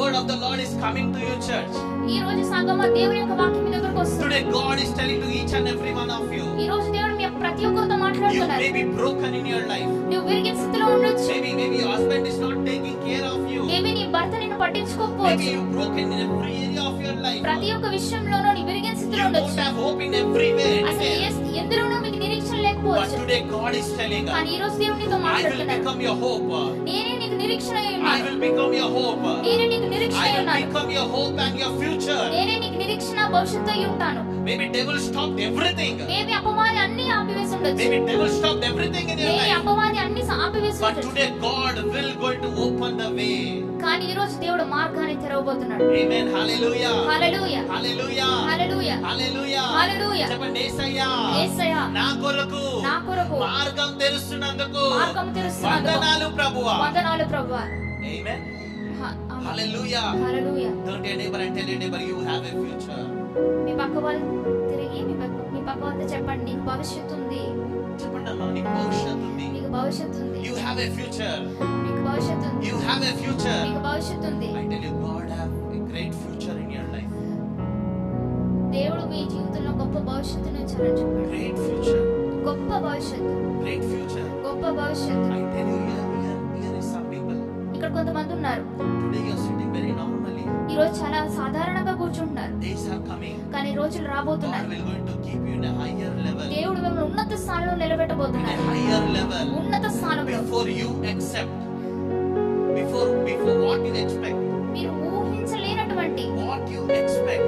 word of the Lord is coming to you, church. ఈ రోజు సంగమ దేవుని యొక్క వాక్యం మీ దగ్గరకు వస్తుంది. Today God is telling to each and every one of you. ఈ రోజు దేవుడు మీ ప్రతి ఒక్కరితో You మాట్లాడుతున్నారు. may be broken in your life. నువ్వు విరిగిన స్థితిలో ఉండొచ్చు. Maybe your husband is not taking care of you. maybe నీ భర్త నిన్ను Maybe పట్టించుకోకపోవచ్చు. you broken in every area of your life. ప్రతి ఒక్క విషయంలోనూ నీ విరిగిన స్థితిలో You don't ఉండొచ్చు. have hope in everywhere. అసలు ఎందులోనూ మీకు నిరీక్షణ But లేకపోవచ్చు. today God is telling us, కానీ ఈ రోజు దేవుడు నీతో I will మాట్లాడుతున్నాడు. become your hope. నేనే నీకు నిరీక్షణ అయి I ఉన్నాను. will become your hope. నేనే నీకు నిరీక్షణ I అయి will ఉన్నాను. become your hope and your future. నేనే నీకు నిరీక్షణ భవిష్యత్తు అయి ఉంటాను. Maybe devil stopped everything. Maybe అపవాది అన్ని ఆపివేసి ఉండొచ్చు. Maybe devil stopped everything in your maybe life. అపవాది అన్ని ఆపివేసి But ఉండొచ్చు. today God will going to open the way. కానీ ఈ రోజు దేవుడు మార్గాన్ని తెరవబోతున్నాడు. Amen. Hallelujah. హల్లెలూయా Hallelujah. హల్లెలూయా Hallelujah. హల్లెలూయా. చెప్పండి యేసయ్యా, యేసయ్యా నా కొరకు మార్గం తెరుస్తున్నందుకు మార్గం తెరుస్తున్నందుకు వందనాలు ప్రభువా. వందనాలు ప్రభువా. Amen. Amen. Hallelujah. Hallelujah. Turn to your neighbor and tell your neighbor you have a future. మీ పక్క వాళ్ళు తిరిగి మీ పక్క వాళ్ళతో చెప్పండి, నీకు భవిష్యత్తు ఉంది. చెప్పండి అమ్మా, నీకు భవిష్యత్తు ఉంది. నీకు భవిష్యత్తు ఉంది. You have a future. నీకు భవిష్యత్తు ఉంది. You have a future. నీకు భవిష్యత్తు ఉంది. I tell you, God have a great future in your life. దేవుడు మీ జీవితంలో గొప్ప భవిష్యత్తును ఉంచాలని చెప్పాడు. Great future. గొప్ప భవిష్యత్తు. Great future. గొప్ప భవిష్యత్తు. I tell you, here is some people. ఇక్కడ కొంతమంది ఉన్నారు. Today you are sitting very normally. ఈ రోజు చాలా సాధారణంగా కూర్చుంటున్నారు. Days are coming. కానీ రోజులు God రాబోతున్నాయి. will going to keep you in a higher level. దేవుడు మిమ్మల్ని ఉన్నత స్థానంలో In a నిలబెట్టబోతున్నాడు. higher level. ఉన్నత స్థానంలో. Before you accept. Before what you expect. మీరు ఊహించలేనటువంటి What you expect.